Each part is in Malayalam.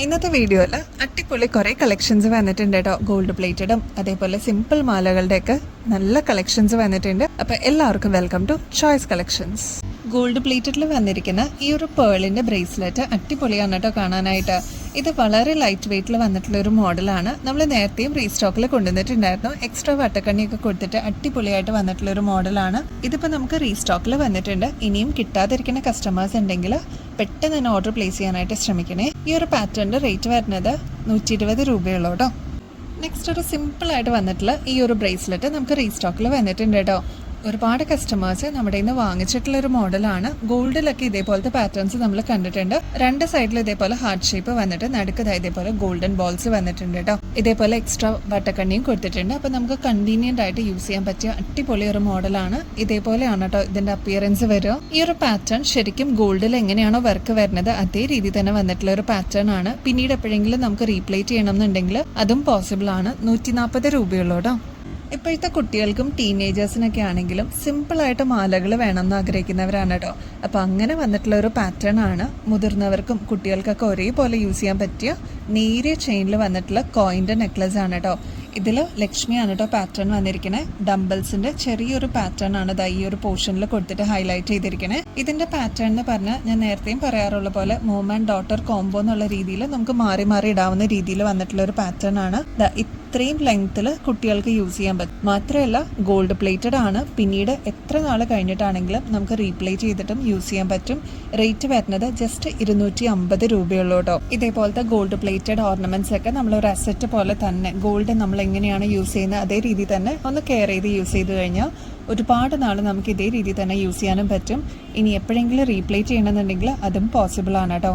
ഇന്നത്തെ വീഡിയോയിൽ അടിപൊളി കുറേ കളക്ഷൻസ് വന്നിട്ടുണ്ട് കേട്ടോ. ഗോൾഡ് പ്ലേറ്റഡും അതേപോലെ സിമ്പിൾ മാലകളുടെയൊക്കെ നല്ല കളക്ഷൻസ് വന്നിട്ടുണ്ട്. അപ്പോൾ എല്ലാവർക്കും welcome to choice collections. Gold പ്ലേറ്റഡിൽ വന്നിരിക്കുന്ന ഈ ഒരു പേളിൻ്റെ ബ്രേസ്ലെറ്റ് അടിപൊളിയാണ് കേട്ടോ കാണാനായിട്ട്. ഇത് വളരെ ലൈറ്റ് വെയ്റ്റിൽ വന്നിട്ടുള്ള ഒരു മോഡലാണ്. നമ്മൾ നേരത്തെയും റീസ്റ്റോക്കിൽ കൊണ്ടുവന്നിട്ടുണ്ടായിരുന്നു. എക്സ്ട്രാ വട്ടക്കണ്ണിയൊക്കെ കൊടുത്തിട്ട് അടിപൊളിയായിട്ട് വന്നിട്ടുള്ള ഒരു മോഡലാണ്. ഇതിപ്പോൾ നമുക്ക് റീസ്റ്റോക്കിൽ വന്നിട്ടുണ്ട്. ഇനിയും കിട്ടാതിരിക്കുന്ന കസ്റ്റമേഴ്സ് ഉണ്ടെങ്കിൽ പെട്ടെന്ന് തന്നെ ഓർഡർ പ്ലേസ് ചെയ്യാനായിട്ട് ശ്രമിക്കണേ. ഈ ഒരു പാറ്റേണിൻ്റെ റേറ്റ് വരുന്നത് 120 രൂപയുള്ളൂ കേട്ടോ. നെക്സ്റ്റ് ഒരു സിമ്പിളായിട്ട് വന്നിട്ടുള്ള ഈ ഒരു ബ്രേസ്ലെറ്റ് നമുക്ക് റീസ്റ്റോക്കിൽ വന്നിട്ടുണ്ട് കേട്ടോ. ഒരുപാട് കസ്റ്റമേഴ്സ് നമ്മുടെ ഇന്ന് വാങ്ങിച്ചിട്ടുള്ള ഒരു മോഡലാണ്. ഗോൾഡിലൊക്കെ ഇതേപോലത്തെ പാറ്റേൺസ് നമ്മൾ കണ്ടിട്ടുണ്ട്. രണ്ട് സൈഡിൽ ഇതേപോലെ ഹാർട്ട് ഷേപ്പ് വന്നിട്ട് നടുക്കത് ഇതേപോലെ ഗോൾഡൻ ബോൾസ് വന്നിട്ടുണ്ട് കേട്ടോ. ഇതേപോലെ എക്സ്ട്രാ വട്ടക്കണ്ണിയും കൊടുത്തിട്ടുണ്ട്. അപ്പോൾ നമുക്ക് കൺവീനിയൻ്റ് ആയിട്ട് യൂസ് ചെയ്യാൻ പറ്റിയ അടിപൊളി ഒരു മോഡലാണ്. ഇതേപോലെയാണ് കേട്ടോ ഇതിന്റെ അപ്പിയറൻസ് വരിക. ഈ ഒരു പാറ്റേൺ ശരിക്കും ഗോൾഡിൽ എങ്ങനെയാണോ വർക്ക് വരുന്നത് അതേ രീതി തന്നെ വന്നിട്ടുള്ള ഒരു പാറ്റേൺ ആണ്. പിന്നീട് എപ്പോഴെങ്കിലും നമുക്ക് റീപ്ലേറ്റ് ചെയ്യണം എന്നുണ്ടെങ്കിൽ അതും പോസിബിൾ ആണ്. 140 രൂപയുള്ളൂ കേട്ടോ. ഇപ്പോഴത്തെ കുട്ടികൾക്കും ടീനേജേഴ്സിനൊക്കെ ആണെങ്കിലും സിമ്പിളായിട്ട് മാലകൾ വേണമെന്ന് ആഗ്രഹിക്കുന്നവരാണ് കേട്ടോ. അപ്പോൾ അങ്ങനെ വന്നിട്ടുള്ള ഒരു പാറ്റേൺ ആണ്. മുതിർന്നവർക്കും കുട്ടികൾക്കൊക്കെ ഒരേപോലെ യൂസ് ചെയ്യാൻ പറ്റിയ നേരിയ ചെയിനിൽ വന്നിട്ടുള്ള കോയിൻ്റെ നെക്ലസ് ആണ് കേട്ടോ. ഇതിൽ ലക്ഷ്മിയാണ് കേട്ടോ പാറ്റേൺ വന്നിരിക്കുന്നത്. ഡംബിൾസിന്റെ ചെറിയൊരു പാറ്റേൺ ആണ് ഈ ഒരു പോർഷനിൽ കൊടുത്തിട്ട് ഹൈലൈറ്റ് ചെയ്തിരിക്കുന്നത്. ഇതിന്റെ പാറ്റേൺ എന്ന് പറഞ്ഞാൽ ഞാൻ നേരത്തെയും പറയാറുള്ള പോലെ മോം ആൻഡ് ഡോട്ടർ കോംബോ എന്നുള്ള രീതിയിൽ നമുക്ക് മാറി മാറി ഇടാവുന്ന രീതിയിൽ വന്നിട്ടുള്ള ഒരു പാറ്റേൺ ആണ്. ഇത്രയും ലെങ്ത്തിൽ കുട്ടികൾക്ക് യൂസ് ചെയ്യാൻ പറ്റും. മാത്രമല്ല ഗോൾഡ് പ്ലേറ്റഡ് ആണ്. പിന്നീട് എത്ര നാൾ കഴിഞ്ഞിട്ടാണെങ്കിലും നമുക്ക് റീപ്ലേറ്റ് ചെയ്തിട്ടും യൂസ് ചെയ്യാൻ പറ്റും. റേറ്റ് വരുന്നത് ജസ്റ്റ് 250 രൂപയുള്ളൂ കേട്ടോ. ഇതേപോലത്തെ ഗോൾഡ് പ്ലേറ്റഡ് ഓർണമെന്റ്സ് ഒക്കെ നമ്മൾ ഒരു അസറ്റ് പോലെ തന്നെ ഗോൾഡ് നമ്മൾ എങ്ങനെയാണ് യൂസ് ചെയ്യുന്നത് അതേ രീതി തന്നെ ഒന്ന് കെയർ ചെയ്ത് യൂസ് ചെയ്ത് കഴിഞ്ഞാൽ ഒരുപാട് നാൾ നമുക്ക് ഇതേ രീതി തന്നെ യൂസ് ചെയ്യാനും പറ്റും. ഇനി എപ്പോഴെങ്കിലും റീപ്ലേറ്റ് ചെയ്യണമെന്നുണ്ടെങ്കിൽ അതും പോസിബിൾ ആണ് കേട്ടോ.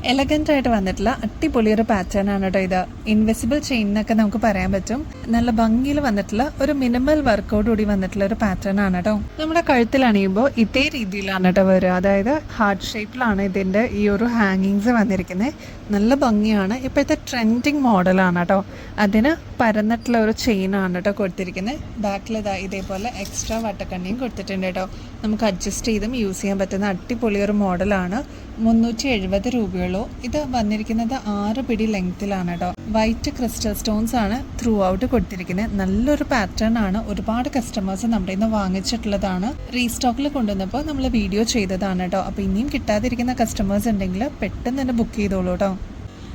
എലഗൻ്റ് ആയിട്ട് വന്നിട്ടുള്ള അടിപൊളി ഒരു പാറ്റേൺ ആണ് കേട്ടോ ഇത്. ഇൻവിസിബിൾ ചെയിൻ എന്നൊക്കെ നമുക്ക് പറയാൻ പറ്റും. നല്ല ഭംഗിയിൽ വന്നിട്ടുള്ള ഒരു മിനിമൽ വർക്കോടുകൂടി വന്നിട്ടുള്ള ഒരു പാറ്റേൺ ആണ് കേട്ടോ. നമ്മുടെ കഴുത്തിൽ അണിയുമ്പോൾ ഇതേ രീതിയിലാണ് കേട്ടോ വരിക. അതായത് ഹാർട്ട് ഷേപ്പിലാണ് ഇതിൻ്റെ ഈ ഒരു ഹാങ്ങിങ്സ് വന്നിരിക്കുന്നത്. നല്ല ഭംഗിയാണ്. ഇപ്പോഴത്തെ ട്രെൻഡിങ് മോഡലാണ് കേട്ടോ. അതിന് പരന്നിട്ടുള്ള ഒരു ചെയിനാണ് കേട്ടോ കൊടുത്തിരിക്കുന്നത്. ബാക്കിൽ ഇതേപോലെ എക്സ്ട്രാ വട്ടക്കണ്ണിയും കൊടുത്തിട്ടുണ്ട് കേട്ടോ. നമുക്ക് അഡ്ജസ്റ്റ് ചെയ്തും യൂസ് ചെയ്യാൻ പറ്റുന്ന അടിപൊളി ഒരു മോഡലാണ്. 370 രൂപയുള്ളൂ. ഇത് വന്നിരിക്കുന്നത് 6 പിടി ലെങ്ത്തിലാണ് കേട്ടോ. വൈറ്റ് ക്രിസ്റ്റൽ സ്റ്റോൺസ് ആണ് ത്രൂ ഔട്ട് കൊടുത്തിരിക്കുന്നത്. നല്ലൊരു പാറ്റേൺ ആണ്. ഒരുപാട് കസ്റ്റമേഴ്സ് നമ്മുടെ ഇന്ന് വാങ്ങിച്ചിട്ടുള്ളതാണ്. റീസ്റ്റോക്കിൽ കൊണ്ടുവന്നപ്പോൾ നമ്മൾ വീഡിയോ ചെയ്തതാണ് കേട്ടോ. അപ്പോൾ ഇനിയും കിട്ടാതിരിക്കുന്ന കസ്റ്റമേഴ്സ് ഉണ്ടെങ്കിൽ പെട്ടെന്ന് തന്നെ ബുക്ക് ചെയ്തോളൂ കേട്ടോ.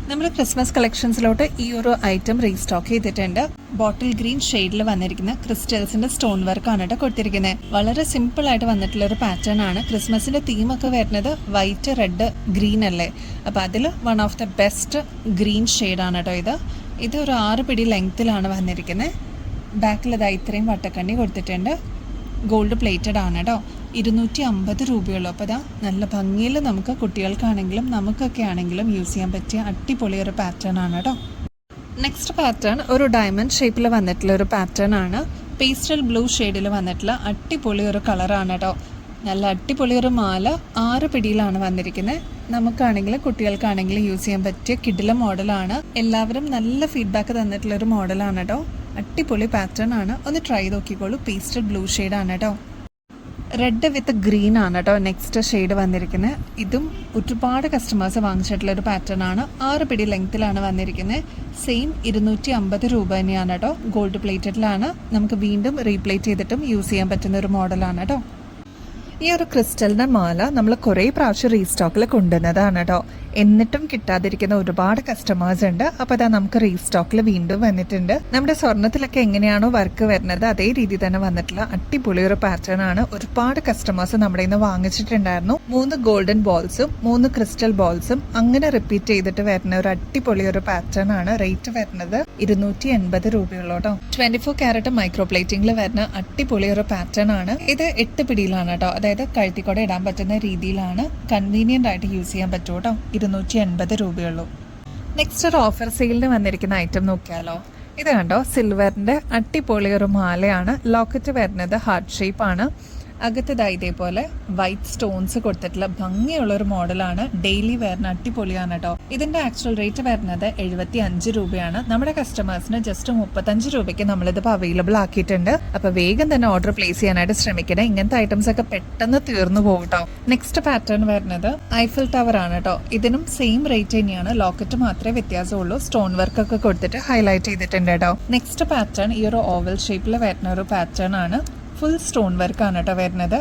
നമ്മൾ ക്രിസ്മസ് കളക്ഷൻസിലോട്ട് ഈ ഒരു ഐറ്റം റീസ്റ്റോക്ക് ചെയ്തിട്ടുണ്ട്. ബോട്ടിൽ ഗ്രീൻ ഷെയ്ഡിൽ വന്നിരിക്കുന്ന ക്രിസ്റ്റൽസിന്റെ സ്റ്റോൺ വർക്കാണ് കേട്ടോ കൊടുത്തിരിക്കുന്നത്. വളരെ സിമ്പിൾ ആയിട്ട് വന്നിട്ടുള്ള ഒരു പാറ്റേൺ ആണ്. ക്രിസ്മസിന്റെ തീമൊക്കെ വരുന്നത് വൈറ്റ്, റെഡ്, ഗ്രീൻ അല്ലേ. അപ്പോൾ അതിൽ one of the best green ഷെയ്ഡാണ് കേട്ടോ ഇത് ഒരു 6 പിടി ലെങ്ത്തിലാണ് വന്നിരിക്കുന്നത്. ബാക്കിൽ ഇത്രയും വട്ടക്കണ്ണി കൊടുത്തിട്ടുണ്ട്. ഗോൾഡ് പ്ലേറ്റഡ് ആണ് കേട്ടോ. 250 രൂപയുള്ളൂ. അപ്പോൾ നല്ല ഭംഗിയിൽ നമുക്ക് കുട്ടികൾക്കാണെങ്കിലും നമുക്കൊക്കെ ആണെങ്കിലും യൂസ് ചെയ്യാൻ പറ്റിയ അടിപൊളി ഒരു പാറ്റേൺ ആണ് കേട്ടോ. നെക്സ്റ്റ് പാറ്റേൺ ഒരു ഡയമണ്ട് ഷേപ്പിൽ വന്നിട്ടുള്ള ഒരു പാറ്റേൺ ആണ്. പേസ്റ്റൽ ബ്ലൂ ഷെയ്ഡിൽ വന്നിട്ടുള്ള അടിപൊളി ഒരു കളറാണ് കേട്ടോ. നല്ല അടിപൊളി ഒരു മാല 6 പിടിയിലാണ് വന്നിരിക്കുന്നത്. നമുക്കാണെങ്കിലും കുട്ടികൾക്കാണെങ്കിലും യൂസ് ചെയ്യാൻ പറ്റിയ കിഡില മോഡലാണ്. എല്ലാവരും നല്ല ഫീഡ്ബാക്ക് തന്നിട്ടുള്ള ഒരു മോഡലാണ് കേട്ടോ. അടിപൊളി പാറ്റേൺ ആണ്. ഒന്ന് ട്രൈ നോക്കിക്കോളൂ. പേസ്റ്റൽ ബ്ലൂ ഷെയ്ഡാണ് കേട്ടോ. റെഡ് വിത്ത് ഗ്രീൻ ആണ് കേട്ടോ നെക്സ്റ്റ് ഷെയ്ഡ് വന്നിരിക്കുന്നത്. ഇതും ഒരുപാട് കസ്റ്റമേഴ്സ് വാങ്ങിച്ചിട്ടുള്ള ഒരു പാറ്റേൺ ആണ്. 6 പിടി ലെങ്ത്തിലാണ് വന്നിരിക്കുന്നത്. സെയിം 250 രൂപ തന്നെയാണ് കേട്ടോ. ഗോൾഡ് പ്ലേറ്റഡിലാണ്. നമുക്ക് വീണ്ടും റീപ്ലേറ്റ് ചെയ്തിട്ടും യൂസ് ചെയ്യാൻ പറ്റുന്ന ഒരു മോഡലാണ് കേട്ടോ. ഈ ഒരു ക്രിസ്റ്റലിൻ്റെ മാല നമ്മൾ കുറേ പ്രാവശ്യം റീസ്റ്റോക്കിൽ കൊണ്ടുവന്നതാണ് കേട്ടോ. എന്നിട്ടും കിട്ടാതിരിക്കുന്ന ഒരുപാട് കസ്റ്റമേഴ്സ് ഉണ്ട്. അപ്പോൾ നമുക്ക് റീസ്റ്റോക്കിൽ വീണ്ടും വന്നിട്ടുണ്ട്. നമ്മുടെ സ്വർണ്ണത്തിലൊക്കെ എങ്ങനെയാണോ വർക്ക് വരുന്നത് അതേ രീതി തന്നെ വന്നിട്ടുള്ള അടിപൊളി ഒരു പാറ്റേൺ ആണ്. ഒരുപാട് കസ്റ്റമേഴ്സ് നമ്മുടെ ഇന്ന് വാങ്ങിച്ചിട്ടുണ്ടായിരുന്നു. 3 ഗോൾഡൻ ബോൾസും 3 ക്രിസ്റ്റൽ ബോൾസും അങ്ങനെ റിപ്പീറ്റ് ചെയ്തിട്ട് വരുന്ന ഒരു അടിപൊളി ഒരു പാറ്റേൺ ആണ്. റേറ്റ് വരുന്നത് 280 രൂപയുള്ളൂ കേട്ടോ. 24 ക്യാരറ്റ് മൈക്രോ പ്ലേറ്റിംഗിൽ വരുന്ന അടിപൊളി ഒരു പാറ്റേൺ ആണ്. ഇത് 8 പിടിയിലാണ് കേട്ടോ. അതായത് കഴുത്തിക്കൂടെ ഇടാൻ പറ്റുന്ന രീതിയിലാണ്. കൺവീനിയൻ്റ് ആയിട്ട് യൂസ് ചെയ്യാൻ പറ്റും കേട്ടോ. 280 രൂപയുള്ളൂ. നെക്സ്റ്റ് ഒരു ഓഫർ സെയിലിന് വന്നിരിക്കുന്ന ഐറ്റം നോക്കിയാലോ. ഇത് കണ്ടോ, സിൽവറിൻ്റെ അടിപൊളി ഒരു മാലയാണ്. ലോക്കറ്റ് വരുന്നത് ഹാർട്ട് ഷേപ്പ് ആണ്. അകത്തതാ ഇതേപോലെ വൈറ്റ് സ്റ്റോൺസ് കൊടുത്തിട്ടുള്ള ഭംഗിയുള്ള ഒരു മോഡലാണ്. ഡെയിലി വെയറിന് അടിപൊളിയാണ് കേട്ടോ. ഇതിന്റെ ആക്ച്വൽ റേറ്റ് വരുന്നത് 75 രൂപയാണ്. നമ്മുടെ കസ്റ്റമേഴ്സിന് ജസ്റ്റ് 35 രൂപയ്ക്ക് നമ്മളിതിപ്പോൾ അവൈലബിൾ ആക്കിയിട്ടുണ്ട്. അപ്പൊ വേഗം തന്നെ ഓർഡർ പ്ലേസ് ചെയ്യാനായിട്ട് ശ്രമിക്കണേ. ഇങ്ങനത്തെ ഐറ്റംസ് ഒക്കെ പെട്ടെന്ന് തീർന്നു പോകും കേട്ടോ. നെക്സ്റ്റ് പാറ്റേൺ വരുന്നത് ഐഫൽ ടവർ ആണ് കേട്ടോ. ഇതിനും സെയിം റേറ്റ് തന്നെയാണ്, ലോക്കറ്റ് മാത്രമേ വ്യത്യാസമുള്ളൂ. സ്റ്റോൺ വർക്ക് ഒക്കെ കൊടുത്തിട്ട് ഹൈലൈറ്റ് ചെയ്തിട്ടുണ്ട് കേട്ടോ. നെക്സ്റ്റ് പാറ്റേൺ ഈ ഒരു ഓവൽ ഷേപ്പിൽ വരുന്ന ഒരു പാറ്റേൺ ആണ്. ഫുൾ സ്റ്റോൺ വർക്കാണ് കേട്ടോ വരുന്നത്.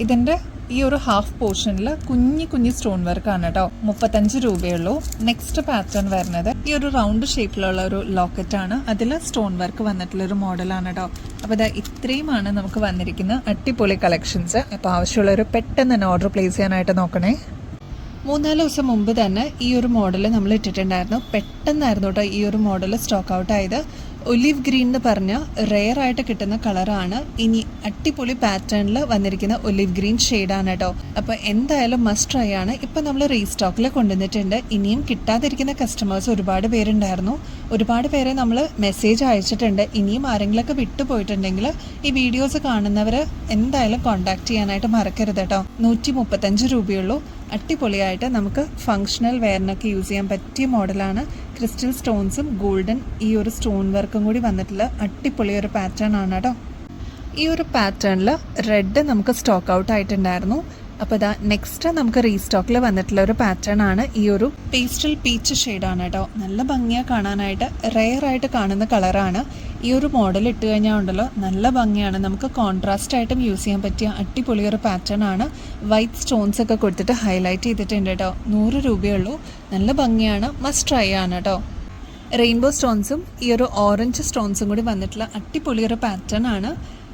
ഇതിന്റെ ഈ ഒരു ഹാഫ് പോർഷനിൽ കുഞ്ഞി സ്റ്റോൺ വർക്കാണ് കേട്ടോ. 35 രൂപയുള്ളൂ. നെക്സ്റ്റ് പാറ്റേൺ വരുന്നത് ഈ ഒരു റൗണ്ട് ഷേപ്പിലുള്ള ഒരു ലോക്കറ്റ് ആണ്. അതിൽ സ്റ്റോൺ വർക്ക് വന്നിട്ടുള്ള ഒരു മോഡലാണ് കേട്ടോ. അപ്പോൾ ഇതാ ഇത്രയുമാണ് നമുക്ക് വന്നിരിക്കുന്ന അടിപൊളി കളക്ഷൻസ്. അപ്പോൾ ആവശ്യമുള്ളവർ പെട്ടെന്ന് തന്നെ ഓർഡർ പ്ലേസ് ചെയ്യാനായിട്ട് നോക്കണേ. 3-4 ദിവസം മുമ്പ് തന്നെ ഈ ഒരു മോഡൽ നമ്മൾ ഇട്ടിട്ടുണ്ടായിരുന്നു. പെട്ടെന്നായിരുന്നു കേട്ടോ ഈ ഒരു മോഡൽ സ്റ്റോക്ക് ഔട്ട് ആയത്. ഒലിവ് ഗ്രീൻ എന്ന് പറഞ്ഞ റെയർ ആയിട്ട് കിട്ടുന്ന കളറാണ്. ഇനി അടിപൊളി പാറ്റേണിൽ വന്നിരിക്കുന്ന ഒലിവ് ഗ്രീൻ ഷെയ്ഡാണ് കേട്ടോ. അപ്പോൾ എന്തായാലും മസ്റ്റ് ട്രൈ ആണ്. ഇപ്പം നമ്മൾ റീസ്റ്റോക്കിൽ കൊണ്ടുവന്നിട്ടുണ്ട്. ഇനിയും കിട്ടാതിരിക്കുന്ന കസ്റ്റമേഴ്സ് ഒരുപാട് പേരുണ്ടായിരുന്നു. ഒരുപാട് പേരെ നമ്മൾ മെസ്സേജ് അയച്ചിട്ടുണ്ട്. ഇനിയും ആരെങ്കിലുമൊക്കെ വിട്ടുപോയിട്ടുണ്ടെങ്കിൽ ഈ വീഡിയോസ് കാണുന്നവർ എന്തായാലും കോൺടാക്ട് ചെയ്യാനായിട്ട് മറക്കരുത് കേട്ടോ. 135 രൂപയുള്ളൂ. അടിപൊളിയായിട്ട് നമുക്ക് ഫങ്ഷണൽ വെയറിനൊക്കെ യൂസ് ചെയ്യാൻ പറ്റിയ മോഡലാണ്. ക്രിസ്റ്റൽ സ്റ്റോൺസും ഗോൾഡൻ ഈ ഒരു സ്റ്റോൺ വർക്കും കൂടി വന്നിട്ടുള്ള അടിപൊളി ഒരു പാറ്റേൺ ആണ് കേട്ടോ. ഈ ഒരു പാറ്റേണിൽ റെഡ് നമുക്ക് സ്റ്റോക്ക് ഔട്ട് ആയിട്ടുണ്ടായിരുന്നു. അപ്പോൾ ഇതാ നെക്സ്റ്റ് നമുക്ക് റീസ്റ്റോക്കിൽ വന്നിട്ടുള്ള ഒരു പാറ്റേൺ ആണ്. ഈ ഒരു പേസ്റ്റൽ പീച്ച് ഷെയ്ഡാണ് കേട്ടോ. നല്ല ഭംഗിയാണ് കാണാനായിട്ട്. റെയർ ആയിട്ട് കാണുന്ന കളറാണ്. ഈ ഒരു മോഡൽ ഇട്ട് കഴിഞ്ഞാൽ ഉണ്ടല്ലോ നല്ല ഭംഗിയാണ്. നമുക്ക് കോൺട്രാസ്റ്റ് ആയിട്ടും യൂസ് ചെയ്യാൻ പറ്റിയ അടിപൊളി ഒരു പാറ്റേൺ ആണ്. വൈറ്റ് സ്റ്റോൺസ് ഒക്കെ കൊടുത്തിട്ട് ഹൈലൈറ്റ് ചെയ്തിട്ടുണ്ട് കേട്ടോ. 100 രൂപയുള്ളൂ. നല്ല ഭംഗിയാണ്. മസ്റ്റ് ട്രൈ ആണ് കേട്ടോ. റെയിൻബോ സ്റ്റോൺസും ഈ ഒരു ഓറഞ്ച് സ്റ്റോൺസും കൂടി വന്നിട്ടുള്ള അടിപൊളി ഒരു പാറ്റേൺ ആണ്.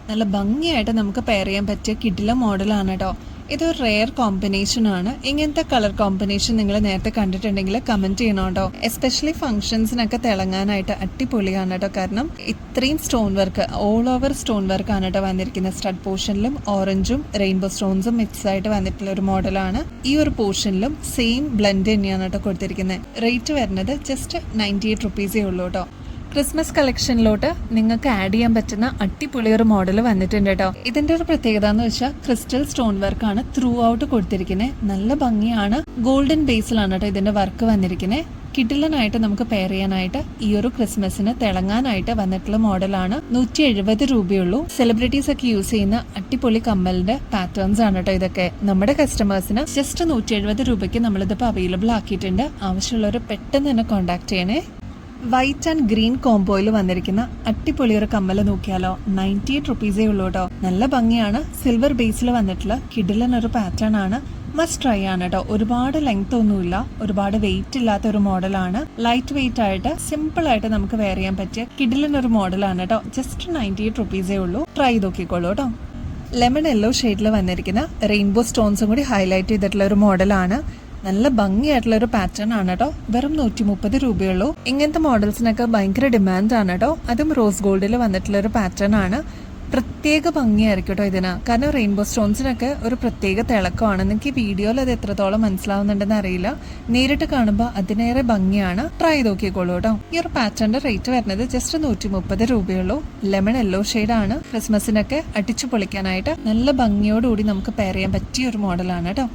നല്ല ഭംഗിയായിട്ട് നമുക്ക് പെയർ ചെയ്യാൻ പറ്റിയ കിഡില മോഡലാണ് കേട്ടോ. ഇതൊരു റെയർ കോമ്പിനേഷൻ ആണ്. ഇങ്ങനത്തെ കളർ കോമ്പിനേഷൻ നിങ്ങൾ നേരത്തെ കണ്ടിട്ടുണ്ടെങ്കിൽ കമന്റ് ചെയ്യണം കേട്ടോ. എസ്പെഷ്യലി ഫംഗ്ഷൻസിനൊക്കെ തിളങ്ങാനായിട്ട് അടിപൊളിയാണ് കേട്ടോ. കാരണം ഇത്രയും stone work, all over stone work ആണ് കേട്ടോ വന്നിരിക്കുന്നത്. സ്റ്റഡ് പോർഷനിലും ഓറഞ്ചും റെയിൻബോ സ്റ്റോൺസും മിക്സ് ആയിട്ട് വന്നിട്ടുള്ള ഒരു മോഡലാണ്. ഈ ഒരു പോർഷനിലും സെയിം ബ്ലെൻഡ് തന്നെയാണ് കേട്ടോ കൊടുത്തിരിക്കുന്നത്. റേറ്റ് വരുന്നത് ജസ്റ്റ് 98 റുപ്പീസേ ഉള്ളൂ കേട്ടോ. ക്രിസ്മസ് കളക്ഷനിലോട്ട് നിങ്ങൾക്ക് ആഡ് ചെയ്യാൻ പറ്റുന്ന അടിപൊളി ഒരു മോഡൽ വന്നിട്ടുണ്ട് കേട്ടോ. ഇതിന്റെ ഒരു പ്രത്യേകത എന്ന് വെച്ചാൽ ക്രിസ്റ്റൽ സ്റ്റോൺ വർക്കാണ് ത്രൂ ഔട്ട് കൊടുത്തിരിക്കുന്നത്. നല്ല ഭംഗിയാണ്. ഗോൾഡൻ ബേസിലാണ് കേട്ടോ ഇതിന്റെ വർക്ക് വന്നിരിക്കുന്നത്. കിഡിലനായിട്ട് നമുക്ക് പെയർ ചെയ്യാനായിട്ട് ഈ ഒരു ക്രിസ്മസിന് തിളങ്ങാനായിട്ട് വന്നിട്ടുള്ള മോഡലാണ്. 170 രൂപയുള്ളൂ. സെലിബ്രിറ്റീസ് ഒക്കെ യൂസ് ചെയ്യുന്ന അടിപൊളി കമ്മലിന്റെ പാറ്റേൺസ് ആണ് കേട്ടോ ഇതൊക്കെ. നമ്മുടെ കസ്റ്റമേഴ്സിന് ജസ്റ്റ് 170 രൂപയ്ക്ക് നമ്മളിതിപ്പോൾ അവൈലബിൾ ആക്കിയിട്ടുണ്ട്. ആവശ്യമുള്ളവർ പെട്ടെന്ന് തന്നെ കോൺടാക്ട് ചെയ്യണേ. വൈറ്റ് ആൻഡ് ഗ്രീൻ കോംബോയിൽ വന്നിരിക്കുന്ന അടിപൊളി ഒരു കമ്മൽ നോക്കിയാലോ. 98 റുപ്പീസേ ഉള്ളൂ കേട്ടോ. നല്ല ഭംഗിയാണ്. സിൽവർ ബേസിൽ വന്നിട്ടുള്ള കിഡിലൻ ഒരു പാറ്റേൺ ആണ്. മസ്റ്റ് ട്രൈ ആണ് കേട്ടോ. ഒരുപാട് ലെങ്ത് ഒന്നുമില്ല, ഒരുപാട് വെയിറ്റ് ഇല്ലാത്ത ഒരു മോഡലാണ്. ലൈറ്റ് വെയിറ്റ് ആയിട്ട് സിമ്പിൾ ആയിട്ട് നമുക്ക് വെയർ ചെയ്യാൻ പറ്റിയ കിഡിലൻ ഒരു മോഡലാണ് കേട്ടോ. ജസ്റ്റ് 98 റുപ്പീസേ ഉള്ളൂ. ട്രൈ നോക്കിക്കോളൂ കേട്ടോ. ലെമൺ യെല്ലോ ഷെയ്ഡിൽ വന്നിരിക്കുന്ന റെയിൻബോ സ്റ്റോൺസും കൂടി ഹൈലൈറ്റ് ചെയ്തിട്ടുള്ള ഒരു മോഡലാണ്. നല്ല ഭംഗിയായിട്ടുള്ള ഒരു പാറ്റേൺ ആണ് കേട്ടോ. വെറും 130 രൂപയുള്ളൂ. ഇങ്ങനത്തെ മോഡൽസിനൊക്കെ ഭയങ്കര ഡിമാൻഡ് ആണ് കേട്ടോ. അതും റോസ് ഗോൾഡിൽ വന്നിട്ടുള്ള ഒരു പാറ്റേൺ ആണ്. പ്രത്യേക ഭംഗിയായിരിക്കും കേട്ടോ ഇതിന്. കാരണം റെയിൻബോ സ്റ്റോൺസിനൊക്കെ ഒരു പ്രത്യേക തിളക്കമാണ്. നിങ്ങൾക്ക് ഈ വീഡിയോയിൽ അത് എത്രത്തോളം മനസ്സിലാവുന്നുണ്ടെന്ന് അറിയില്ല. നേരിട്ട് കാണുമ്പോൾ അതിനേറെ ഭംഗിയാണ്. ട്രൈ നോക്കിക്കോളൂ കേട്ടോ. ഈ ഒരു പാറ്റേണിന്റെ റേറ്റ് വരുന്നത് ജസ്റ്റ് 130 രൂപയുള്ളൂ. ലെമൺ യെല്ലോ ഷെയ്ഡാണ്. ക്രിസ്മസിനൊക്കെ അടിച്ചു പൊളിക്കാനായിട്ട് നല്ല ഭംഗിയോടുകൂടി നമുക്ക് പെയർ ചെയ്യാൻ പറ്റിയ ഒരു മോഡലാണ് കേട്ടോ.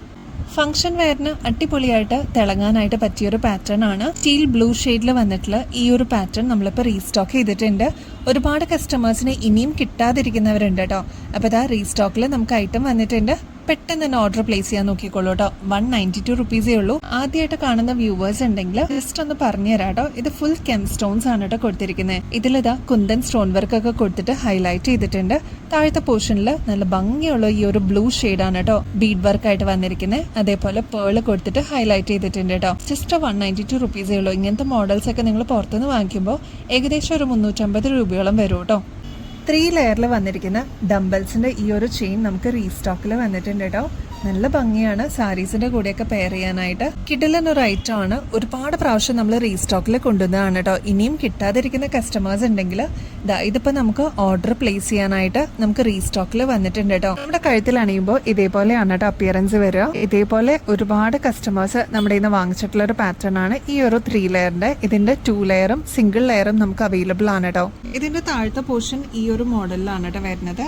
ഫംഗ്ഷൻ വെയറിന് അടിപൊളിയായിട്ട് തിളങ്ങാനായിട്ട് പറ്റിയൊരു പാറ്റേൺ ആണ്. സ്റ്റീൽ ബ്ലൂ ഷെയ്ഡിൽ വന്നിട്ടുള്ള ഈ ഒരു പാറ്റേൺ നമ്മളിപ്പോൾ റീസ്റ്റോക്ക് ചെയ്തിട്ടുണ്ട്. ഒരുപാട് കസ്റ്റമേഴ്സിന് ഇനിയും കിട്ടാതിരിക്കുന്നവരുണ്ട് കേട്ടോ. അപ്പോൾ ഇതാ റീസ്റ്റോക്കിൽ നമുക്ക് ഐറ്റം വന്നിട്ടുണ്ട്. പെട്ടെന്ന് തന്നെ ഓർഡർ പ്ലേസ് ചെയ്യാൻ നോക്കിക്കോളൂ കേട്ടോ. 192 റുപ്പീസേ ഉള്ളൂ. ആദ്യമായിട്ട് കാണുന്ന വ്യൂവേഴ്സ് ഉണ്ടെങ്കിൽ ജസ്റ്റ് ഒന്ന് പറഞ്ഞു തരാം കേട്ടോ. ഇത് ഫുൾ കെം സ്റ്റോൺസ് ആണ് കേട്ടോ കൊടുത്തിരിക്കുന്നത്. ഇതിലിതാ കുന്തൻ സ്റ്റോൺ വർക്ക് ഒക്കെ കൊടുത്തിട്ട് ഹൈലൈറ്റ് ചെയ്തിട്ടുണ്ട്. താഴത്തെ പോർഷനിൽ നല്ല ഭംഗിയുള്ള ഈ ഒരു ബ്ലൂ ഷെയ്ഡാണ് കേട്ടോ ബീഡ് വർക്ക് ആയിട്ട് വന്നിരിക്കുന്നത്. അതേപോലെ പേള് കൊടുത്തിട്ട് ഹൈലൈറ്റ് ചെയ്തിട്ടുണ്ട് കേട്ടോ. ജസ്റ്റ് 192 റുപ്പീസേ ഉള്ളൂ. ഇങ്ങനത്തെ മോഡൽസ് ഒക്കെ നിങ്ങൾ പുറത്തുനിന്ന് വാങ്ങിക്കുമ്പോൾ ഏകദേശം ഒരു 350 രൂപയോളം വരും കേട്ടോ. 3 ലെയറിൽ വന്നിരിക്കുന്ന ഡംബൽസിന്റെ ഈ ഒരു ചെയിൻ നമുക്ക് റീസ്റ്റോക്കിൽ വന്നിട്ടുണ്ട് കേട്ടോ. നല്ല ഭംഗിയാണ് സാരീസിന്റെ കൂടെയൊക്കെ പെയർ ചെയ്യാനായിട്ട്. കിഡിലൻ ഒരു ഐറ്റം ആണ്. ഒരുപാട് പ്രാവശ്യം നമ്മൾ റീസ്റ്റോക്കിൽ കൊണ്ടുവന്നതാണ് കേട്ടോ. ഇനിയും കിട്ടാതിരിക്കുന്ന കസ്റ്റമേഴ്സ് ഉണ്ടെങ്കിൽ ഇതിപ്പോ നമുക്ക് ഓർഡർ പ്ലേസ് ചെയ്യാനായിട്ട് നമുക്ക് റീസ്റ്റോക്കിൽ വന്നിട്ടുണ്ട് കേട്ടോ. നമ്മുടെ കഴുത്തിൽ അണിയുമ്പോൾ ഇതേപോലെയാണ് കേട്ടോ അപ്പിയറൻസ് വരിക. ഇതേപോലെ ഒരുപാട് കസ്റ്റമേഴ്സ് നമ്മുടെ ഇന്ന് വാങ്ങിച്ചിട്ടുള്ള ഒരു പാറ്റേൺ ആണ് ഈ ഒരു 3 ലെയറിന്റെ. ഇതിന്റെ 2 ലെയറും സിംഗിൾ ലെയറും നമുക്ക് അവൈലബിൾ ആണ് കേട്ടോ. ഇതിന്റെ താഴത്തെ പോർഷൻ ഈ ഒരു മോഡലിലാണ് കേട്ടോ വരുന്നത്.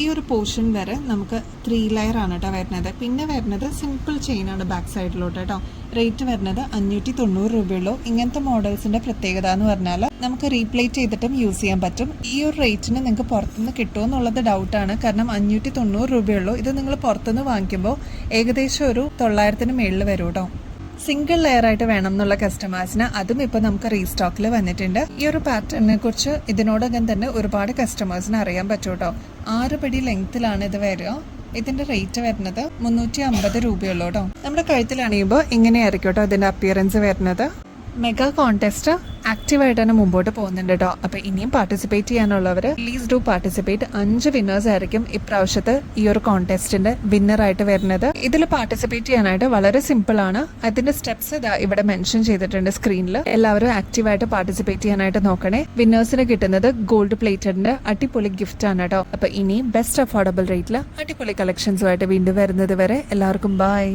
ഈ ഒരു പോർഷൻ വരെ നമുക്ക് 3 ലെയർ ആണ് കേട്ടോ വരുന്നത്. പിന്നെ വരുന്നത് സിമ്പിൾ ചെയിൻ ആണ് ബാക്ക് സൈഡിലോട്ട് കേട്ടോ. റേറ്റ് വരുന്നത് 590 രൂപയുള്ളൂ. ഇങ്ങനത്തെ മോഡൽസിന്റെ പ്രത്യേകത എന്ന് പറഞ്ഞാൽ നമുക്ക് റീപ്ലേറ്റ് ചെയ്തിട്ടും യൂസ് ചെയ്യാൻ പറ്റും. ഈ ഒരു റേറ്റിന് നിങ്ങൾക്ക് പുറത്തുനിന്ന് കിട്ടുമോ എന്നുള്ളത് ഡൗട്ടാണ്. കാരണം 590 രൂപയുള്ളൂ. ഇത് നിങ്ങൾ പുറത്തുനിന്ന് വാങ്ങിക്കുമ്പോൾ ഏകദേശം ഒരു 900-ന് മേളിൽ വരും കേട്ടോ. സിംഗിൾ ലെയർ ആയിട്ട് വേണം എന്നുള്ള കസ്റ്റമേഴ്സിന് അതും ഇപ്പോൾ നമുക്ക് റീസ്റ്റോക്കിൽ വന്നിട്ടുണ്ട്. ഈ ഒരു പാറ്റേണിനെ കുറിച്ച് ഇതിനോടകം തന്നെ ഒരുപാട് കസ്റ്റമേഴ്സിന് അറിയാൻ പറ്റും കേട്ടോ. 6 പടി ലെങ്ത്തിലാണ് ഇത് വരിക. ഇതിന്റെ റേറ്റ് വരുന്നത് 350 രൂപയുള്ളൂ കേട്ടോ. നമ്മുടെ കഴുത്തിലണിയുമ്പോൾ ഇങ്ങനെയായിരിക്കും കേട്ടോ ഇതിന്റെ അപ്പിയറൻസ് വരുന്നത്. മെഗാ കോൺടെസ്റ്റ് ആക്റ്റീവായിട്ട് തന്നെ മുമ്പോട്ട് പോകുന്നുണ്ട് കേട്ടോ. അപ്പോൾ ഇനിയും പാർട്ടിസിപ്പേറ്റ് ചെയ്യാനുള്ളവർ പ്ലീസ് ഡു പാർട്ടിസിപ്പേറ്റ്. 5 വിന്നേഴ്സ് ആയിരിക്കും ഇപ്രാവശ്യത്തെ ഈ ഒരു കോൺടെസ്റ്റിന്റെ വിന്നറായിട്ട് വരുന്നത്. ഇതിൽ പാർട്ടിസിപ്പേറ്റ് ചെയ്യാനായിട്ട് വളരെ സിമ്പിൾ ആണ്. അതിന്റെ സ്റ്റെപ്സ് ഇതാ ഇവിടെ മെൻഷൻ ചെയ്തിട്ടുണ്ട് സ്ക്രീനിൽ. എല്ലാവരും ആക്റ്റീവായിട്ട് പാർട്ടിസിപ്പേറ്റ് ചെയ്യാനായിട്ട് നോക്കണേ. വിന്നേഴ്സിന് കിട്ടുന്നത് ഗോൾഡ് പ്ലേറ്റഡിന്റെ അടിപൊളി ഗിഫ്റ്റ് ആണ് കേട്ടോ. അപ്പോൾ ഇനി ബെസ്റ്റ് അഫോർഡബിൾ റേറ്റിൽ അടിപൊളി കളക്ഷൻസുമായിട്ട് വീണ്ടും വരുന്നത് വരെ എല്ലാവർക്കും ബൈ.